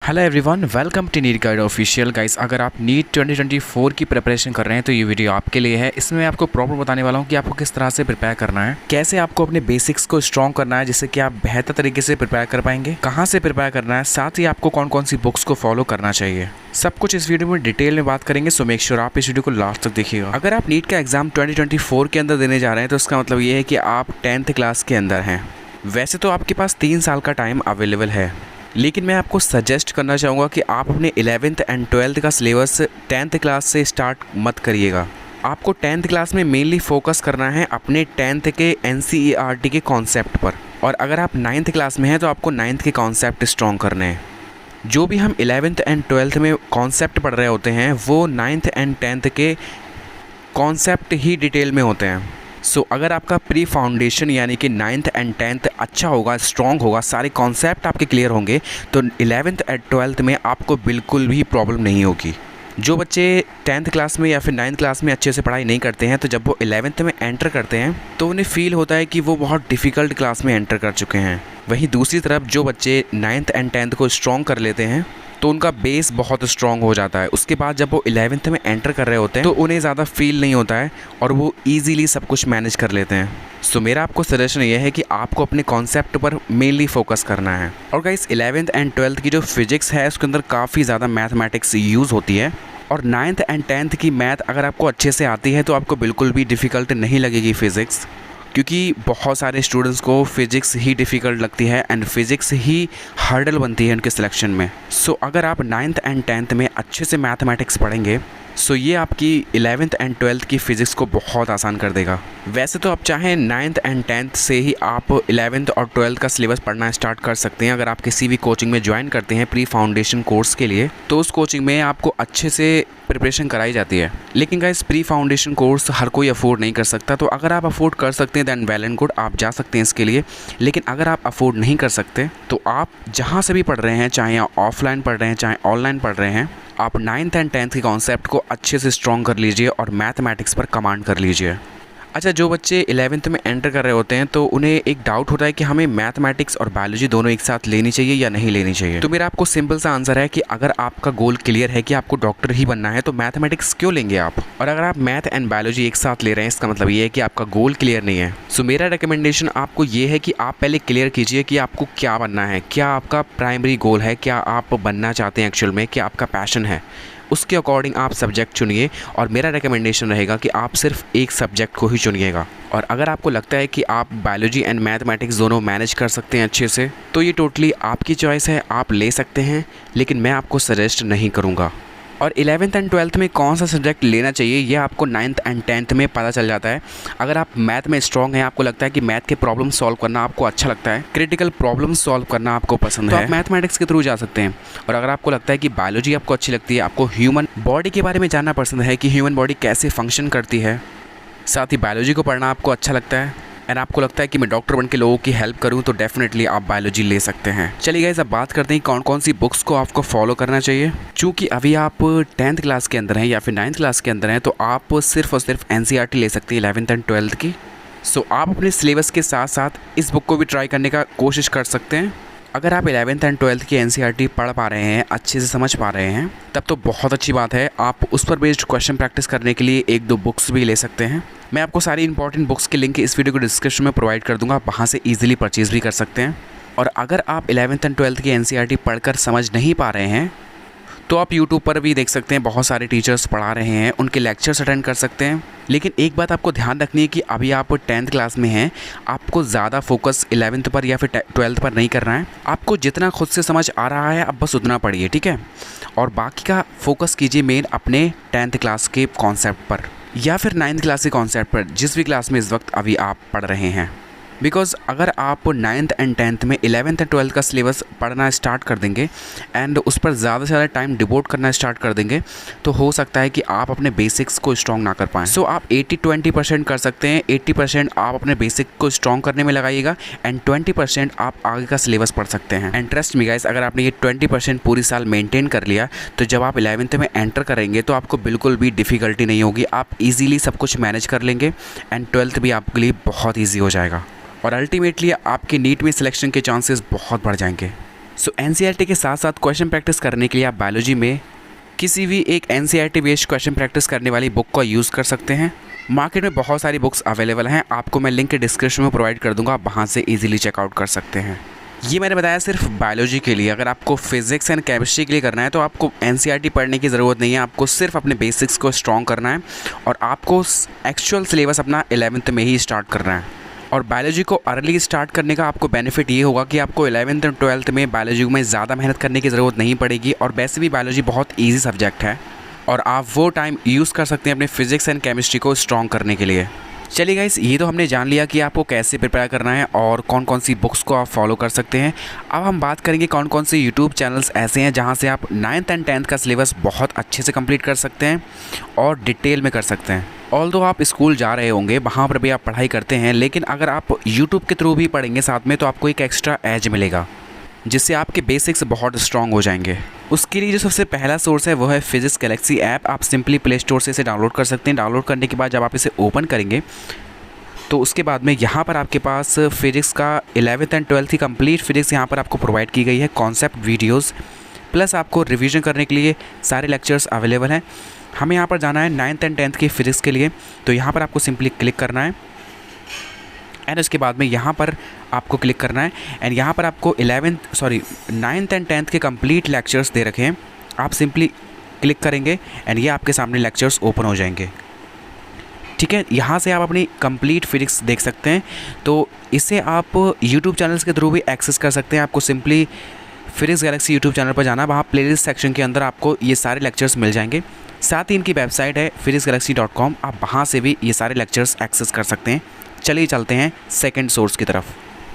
Hello everyone, welcome to NEET guide official. Guys, अगर आप NEET 2024 की प्रिपरेशन कर रहे हैं तो ये वीडियो आपके लिए है। इसमें मैं आपको प्रॉपर बताने वाला हूँ कि आपको किस तरह से प्रिपेयर करना है, कैसे आपको अपने बेसिक्स को स्ट्रॉन्ग करना है जिससे कि आप बेहतर तरीके से प्रिपेयर कर पाएंगे, कहाँ से प्रिपेयर करना है, साथ ही आपको कौन कौन सी बुक्स को फॉलो करना चाहिए। सब कुछ इस वीडियो में डिटेल में बात करेंगे। सो मेक श्योर आप इस वीडियो को लास्ट तक देखिएगा। अगर आप नीट का एग्जाम 2024 के अंदर देने जा रहे हैं तो इसका मतलब ये है कि आप 10th क्लास के अंदर हैं। वैसे तो आपके पास 3 साल का टाइम अवेलेबल है, लेकिन मैं आपको सजेस्ट करना चाहूँगा कि आप अपने 11th एंड 12th का सिलेबस 10th क्लास से स्टार्ट मत करिएगा। आपको 10th क्लास में मेनली फोकस करना है अपने 10th के NCERT के कॉन्सेप्ट पर, और अगर आप 9th क्लास में हैं तो आपको 9th के कॉन्सेप्ट स्ट्रॉन्ग करने हैं। जो भी हम 11th एंड 12th में कॉन्सेप्ट पढ़ रहे होते हैं वो 9th एंड 10th के कॉन्सेप्ट ही डिटेल में होते हैं। सो अगर आपका प्री फाउंडेशन यानी कि 9th एंड 10th अच्छा होगा, स्ट्रॉन्ग होगा, सारे कॉन्सेप्ट आपके क्लियर होंगे तो 11th एंड 12th में आपको बिल्कुल भी प्रॉब्लम नहीं होगी। जो बच्चे 10th क्लास में या फिर 9th क्लास में अच्छे से पढ़ाई नहीं करते हैं तो जब वो 11th में एंटर करते हैं तो उन्हें फील होता है कि वो बहुत डिफ़िकल्ट क्लास में एंटर कर चुके हैं। वहीं दूसरी तरफ जो बच्चे 9th एंड 10th को स्ट्रॉन्ग कर लेते हैं तो उनका बेस बहुत स्ट्रॉन्ग हो जाता है। उसके बाद जब वो 11th में एंटर कर रहे होते हैं तो उन्हें ज़्यादा फील नहीं होता है और वो ईजीली सब कुछ मैनेज कर लेते हैं। सो मेरा आपको सजेशन ये है कि आपको अपने कॉन्सेप्ट पर मेनली फोकस करना है। और गाइस, 11th एंड 12th की जो फिजिक्स है उसके अंदर काफ़ी ज़्यादा मैथमेटिक्स यूज़ होती है, और 9th एंड 10th की मैथ अगर आपको अच्छे से आती है तो आपको बिल्कुल भी डिफ़िकल्ट नहीं लगेगी फिज़िक्स, क्योंकि बहुत सारे स्टूडेंट्स को फ़िज़िक्स ही डिफ़िकल्ट लगती है एंड फिज़िक्स ही हर्डल बनती है उनके सिलेक्शन में। सो अगर आप 9th एंड 10th में अच्छे से मैथमेटिक्स पढ़ेंगे सो ये आपकी 11th एंड 12th की फ़िज़िक्स को बहुत आसान कर देगा। वैसे तो आप चाहें 9th एंड 10th से ही आप 11th और 12th का सिलेबस पढ़ना स्टार्ट कर सकते हैं। अगर आप किसी भी कोचिंग में ज्वाइन करते हैं प्री फाउंडेशन कोर्स के लिए तो उस कोचिंग में आपको अच्छे से प्रिपरेशन कराई जाती है। लेकिन गाइस, प्री फाउंडेशन कोर्स हर कोई अफोर्ड नहीं कर सकता, तो अगर आप अफोर्ड कर सकते हैं दैन वेल एंड गुड, आप जा सकते हैं इसके लिए। लेकिन अगर आप अफोर्ड नहीं कर सकते तो आप जहाँ से भी पढ़ रहे हैं, चाहे आप ऑफलाइन पढ़ रहे हैं चाहे ऑनलाइन पढ़ रहे हैं, आप 9th एंड 10th के कॉन्सेप्ट को अच्छे से स्ट्रॉन्ग कर लीजिए और मैथमेटिक्स पर कमांड कर लीजिए। अच्छा, जो बच्चे 11th में एंटर कर रहे होते हैं तो उन्हें एक डाउट होता है कि हमें मैथमेटिक्स और बायोलॉजी दोनों एक साथ लेनी चाहिए या नहीं लेनी चाहिए। तो मेरा आपको सिंपल सा आंसर है कि अगर आपका गोल क्लियर है कि आपको डॉक्टर ही बनना है तो मैथमेटिक्स क्यों लेंगे आप। और अगर आप मैथ एंड बायोलॉजी एक साथ ले रहे हैं इसका मतलब ये है कि आपका गोल क्लियर नहीं है। सो मेरा रिकमेंडेशन आपको ये है कि आप पहले क्लियर कीजिए कि आपको क्या बनना है, क्या आपका प्राइमरी गोल है, क्या आप बनना चाहते हैं एक्चुअल में, क्या आपका पैशन है। उसके अकॉर्डिंग आप सब्जेक्ट चुनिए, और मेरा रिकमेंडेशन रहेगा कि आप सिर्फ एक सब्जेक्ट को ही चुनिएगा। और अगर आपको लगता है कि आप बायोलॉजी एंड मैथमेटिक्स दोनों मैनेज कर सकते हैं अच्छे से तो ये टोटली आपकी चॉइस है, आप ले सकते हैं, लेकिन मैं आपको सजेस्ट नहीं करूँगा। और 11th एंड 12th में कौन सा सब्जेक्ट लेना चाहिए ये आपको 9th एंड 10th में पता चल जाता है। अगर आप मैथ में स्ट्रॉन्ग हैं, आपको लगता है कि मैथ के प्रॉब्लम सॉल्व करना आपको अच्छा लगता है, क्रिटिकल प्रॉब्लम सॉल्व करना आपको पसंद है, तो आप मैथमेटिक्स के थ्रू जा सकते हैं। और अगर आपको लगता है कि बायोलॉजी आपको अच्छी लगती है, आपको ह्यूमन बॉडी के बारे में जानना पसंद है कि ह्यूमन बॉडी कैसे फंक्शन करती है, साथ ही बायोलॉजी को पढ़ना आपको अच्छा लगता है एंड आपको लगता है कि मैं डॉक्टर बन के लोगों की हेल्प करूं, तो डेफिनेटली आप बायोलॉजी ले सकते हैं। चलिए गाइस, अब बात करते हैं कौन कौन सी बुक्स को आपको फॉलो करना चाहिए। चूँकि अभी आप 10th क्लास के अंदर हैं या फिर 9th क्लास के अंदर हैं तो आप सिर्फ और सिर्फ NCERT ले सकते हैं 11th एंड 12th की। सो आप अपने सिलेबस के साथ साथ इस बुक को भी ट्राई करने का कोशिश कर सकते हैं। अगर आप 11th एंड 12th की NCERT पढ़ पा रहे हैं, अच्छे से समझ पा रहे हैं, तब तो बहुत अच्छी बात है। आप उस पर बेस्ड क्वेश्चन प्रैक्टिस करने के लिए 1-2 बुक्स भी ले सकते हैं। मैं आपको सारी इंपॉर्टेंट बुक्स के लिंक इस वीडियो को डिस्क्रिप्शन में प्रोवाइड कर दूंगा, आप वहाँ से ईजिली परचेज़ भी कर सकते हैं। और अगर आप 11th एंड 12th की NCERT पढ़कर समझ नहीं पा रहे हैं तो आप YouTube पर भी देख सकते हैं, बहुत सारे टीचर्स पढ़ा रहे हैं, उनके लेक्चर्स अटेंड कर सकते हैं। लेकिन एक बात आपको ध्यान रखनी है कि अभी आप 10th क्लास में हैं, आपको ज़्यादा फोकस 11th पर या फिर 12th पर नहीं करना है। आपको जितना खुद से समझ आ रहा है अब बस उतना पढ़िए, ठीक है। और बाकी का फोकस कीजिए मेन अपने 10th क्लास के कॉन्सेप्ट पर या फिर 9th क्लास के कॉन्सेप्ट पर, जिस भी क्लास में इस वक्त अभी आप पढ़ रहे हैं। बिकॉज़ अगर आप 9th एंड 10th में 11th एंड 12th का सिलेबस पढ़ना स्टार्ट कर देंगे एंड उस पर ज़्यादा से ज़्यादा टाइम डिवोट करना स्टार्ट कर देंगे तो हो सकता है कि आप अपने बेसिक्स को स्ट्रॉन्ग ना कर पाएँ। सो आप 80-20% कर सकते हैं। 80% आप अपने बेसिक को स्ट्रॉन्ग करने में लगाइएगा एंड 20% आप आगे का सिलेबस पढ़ सकते हैं। एंड ट्रस्ट मी गाइस, अगर आपने ये 20% पूरी साल मेंटेन कर लिया तो जब आप 11th में एंटर करेंगे तो आपको बिल्कुल भी डिफ़िकल्टी नहीं होगी, आप ईजिली सब कुछ मैनेज कर लेंगे एंड 12th भी आपके लिए बहुत ईजी हो जाएगा और अल्टीमेटली आपके नीट में सिलेक्शन के चांसेस बहुत बढ़ जाएंगे। सो एनसीईआरटी के साथ साथ क्वेश्चन प्रैक्टिस करने के लिए आप बायोलॉजी में किसी भी एक एनसीईआरटी बेस्ड क्वेश्चन प्रैक्टिस करने वाली बुक का यूज़ कर सकते हैं। मार्केट में बहुत सारी बुक्स अवेलेबल हैं, आपको मैं लिंक डिस्क्रिप्शन में प्रोवाइड कर दूंगा, आप वहाँ से इजीली चेकआउट कर सकते हैं। ये मैंने बताया सिर्फ बायोलॉजी के लिए। अगर आपको फिजिक्स एंड केमिस्ट्री के लिए करना है तो आपको एनसीईआरटी पढ़ने की ज़रूरत नहीं है, आपको सिर्फ अपने बेसिक्स को स्ट्रॉन्ग करना है और आपको एक्चुअल सिलेबस अपना 11th में ही स्टार्ट करना है। और बायोलॉजी को अर्ली स्टार्ट करने का आपको बेनिफिट ये होगा कि आपको 11th और 12th में बायोलॉजी में ज़्यादा मेहनत करने की ज़रूरत नहीं पड़ेगी और वैसे भी बायोलॉजी बहुत ईजी सब्जेक्ट है और आप वो टाइम यूज़ कर सकते हैं अपने फिजिक्स एंड केमिस्ट्री को स्ट्रॉन्ग करने के लिए। चलिए गाइस, ये तो हमने जान लिया कि आपको कैसे प्रिपेयर करना है और कौन कौन सी बुक्स को आप फॉलो कर सकते हैं। अब हम बात करेंगे कौन कौन से यूट्यूब चैनल्स ऐसे हैं जहां से आप 9th एंड 10th का सिलेबस बहुत अच्छे से कंप्लीट कर सकते हैं और डिटेल में कर सकते हैं। ऑल्दो आप स्कूल जा रहे होंगे, वहाँ पर भी आप पढ़ाई करते हैं, लेकिन अगर आप यूट्यूब के थ्रू भी पढ़ेंगे साथ में तो आपको एक एक्स्ट्रा एज मिलेगा जिससे आपके बेसिक्स बहुत स्ट्रॉन्ग हो जाएंगे। उसके लिए जो सबसे पहला सोर्स है वो है फिजिक्स गैलेक्सी ऐप। आप सिंपली प्ले स्टोर से इसे डाउनलोड कर सकते हैं। डाउनलोड करने के बाद जब आप इसे ओपन करेंगे तो उसके बाद में यहाँ पर आपके पास फिजिक्स का 11th एंड 12th की कंप्लीट फिजिक्स यहाँ पर आपको प्रोवाइड की गई है, कॉन्सेप्ट वीडियोस प्लस आपको रिवीजन करने के लिए सारे लेक्चर्स अवेलेबल हैं। हमें यहाँ पर जाना है 9th एंड 10th की फिजिक्स के लिए, तो यहाँ पर आपको सिंपली क्लिक करना है एंड उसके बाद में यहाँ पर आपको क्लिक करना है एंड यहाँ पर आपको 9th एंड 10th के कंप्लीट लेक्चर्स दे रखे हैं। आप सिंपली क्लिक करेंगे एंड ये आपके सामने लेक्चर्स ओपन हो जाएंगे। ठीक है, यहाँ से आप अपनी कंप्लीट फिजिक्स देख सकते हैं। तो इसे आप यूट्यूब चैनल्स के थ्रू भी एक्सेस कर सकते हैं। आपको simply physics Galaxy YouTube channel पर जाना, वहाँ प्लेलिस्ट सेक्शन के अंदर आपको ये सारे लेक्चर्स मिल जाएंगे। साथ ही इनकी वेबसाइट है physicsgalaxy.com, आप वहाँ से भी ये सारे लेक्चर्स एक्सेस कर सकते हैं। चलिए चलते हैं सेकंड सोर्स की तरफ।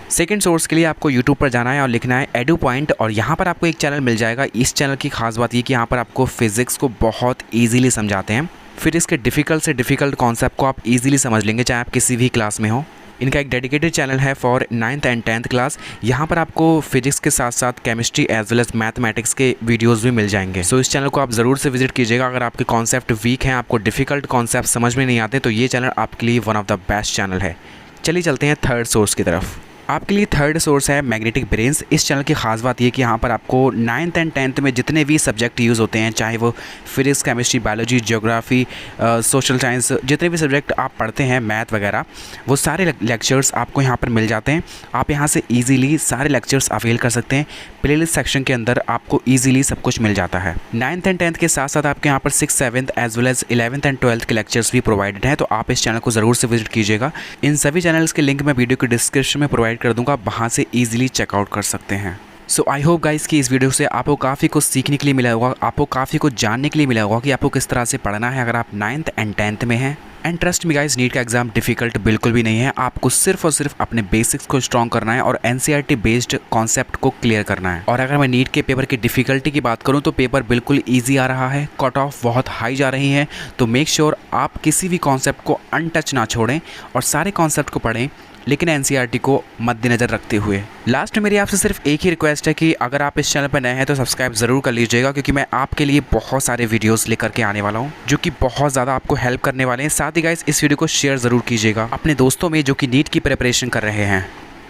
सेकंड सोर्स के लिए आपको यूट्यूब पर जाना है और लिखना है एडू पॉइंट और यहाँ पर आपको एक चैनल मिल जाएगा। इस चैनल की खास बात ये कि यहाँ पर आपको फिजिक्स को बहुत ईजीली समझाते हैं। फिर इसके डिफ़िकल्ट से डिफ़िकल्ट कॉन्सेप्ट को आप इजीली समझ लेंगे चाहे आप किसी भी क्लास में हो। इनका एक डेडिकेटेड चैनल है for 9th and 10th class. यहाँ पर आपको फिजिक्स के साथ साथ chemistry as well as mathematics के वीडियोस भी मिल जाएंगे। सो इस चैनल को आप ज़रूर से विजिट कीजिएगा। अगर आपके कॉन्सेप्ट वीक हैं, आपको डिफ़िकल्ट कॉन्सेप्ट समझ में नहीं आते, तो ये चैनल आपके लिए one of the best channel है। चलिए चलते हैं थर्ड सोर्स की तरफ। आपके लिए थर्ड सोर्स है मैग्नेटिक ब्रेन्स। इस चैनल की खास बात ये कि यहाँ पर आपको 9th एंड 10th में जितने भी सब्जेक्ट यूज़ होते हैं, चाहे वो physics, chemistry, biology, geography, social science, जितने भी सब्जेक्ट आप पढ़ते हैं, मैथ वगैरह, वो सारे लेक्चर्स आपको यहाँ पर मिल जाते हैं। आप यहाँ से ईजीली सारे लेक्चर्स अवेल कर सकते हैं। प्लेलिस्ट सेक्शन के अंदर आपको ईजिली सब कुछ मिल जाता है। 9th एंड 10th के साथ साथ आपके यहाँ पर 6th, 7th as well as 11th and 12th के लेक्चर्स भी प्रोवाइडेड हैं, तो आप इस चैनल को ज़रूर से विजिट कीजिएगा। इन सभी चैनल्स के लिंक मैं वीडियो के डिस्क्रिप्शन में प्रोवाइड कर दूँगा, वहाँ से ईजिली चेकआउट कर सकते हैं। सो आई होप गाइस कि इस वीडियो से आपको काफ़ी कुछ सीखने के लिए मिला होगा, आपको काफ़ी कुछ जानने के लिए मिला होगा कि आपको किस तरह से पढ़ना है अगर आप 9th एंड 10th में हैं। And trust me guys, NEET का एग्जाम डिफिकल्ट बिल्कुल भी नहीं है। आपको सिर्फ और सिर्फ अपने बेसिक्स को स्ट्रॉन्ग करना है और एनसीईआरटी बेस्ड कॉन्सेप्ट को क्लियर करना है। और अगर मैं नीट के पेपर की डिफ़िकल्टी की बात करूं तो पेपर बिल्कुल ईजी आ रहा है, कट ऑफ बहुत हाई जा रही है। तो मेक श्योर आप किसी भी कॉन्सेप्ट को अनटच ना छोड़ें और सारे कॉन्सेप्ट को पढ़ें, लेकिन एनसीईआरटी को मद्देनज़र रखते हुए। लास्ट में मेरी आपसे सिर्फ एक ही रिक्वेस्ट है कि अगर आप इस चैनल पर नए हैं तो सब्सक्राइब ज़रूर कर लीजिएगा, क्योंकि मैं आपके लिए बहुत सारे वीडियोस लेकर के आने वाला हूं जो कि बहुत ज़्यादा आपको हेल्प करने वाले हैं। साथ ही गाइस, इस वीडियो को शेयर ज़रूर कीजिएगा अपने दोस्तों में जो कि नीट की प्रिपरेशन कर रहे हैं।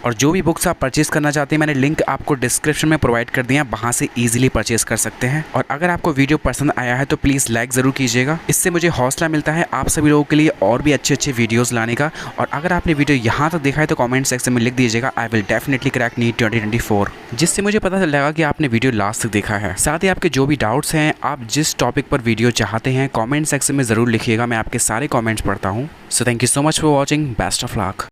और जो भी बुक्स आप परचेज़ करना चाहते हैं, मैंने लिंक आपको डिस्क्रिप्शन में प्रोवाइड कर दिया, वहाँ से ईजिली परचेज़ कर सकते हैं। और अगर आपको वीडियो पसंद आया है तो प्लीज़ लाइक ज़रूर कीजिएगा, इससे मुझे हौसला मिलता है आप सभी लोगों के लिए और भी अच्छे अच्छे वीडियोज़ लाने का। और अगर आपने वीडियो यहाँ तक देखा है तो कॉमेंट सेक्शन में लिख दीजिएगा I will definitely crack NEET 2024, जिससे मुझे पता चल जाएगा कि आपने वीडियो लास्ट तक देखा है। साथ ही आपके जो भी डाउट्स हैं, आप जिस टॉपिक पर वीडियो चाहते हैं, कॉमेंट सेक्शन में ज़रूर लिखिएगा, मैं आपके सारे कॉमेंट्स पढ़ता हूँ। So thank you so much for watching, best of luck.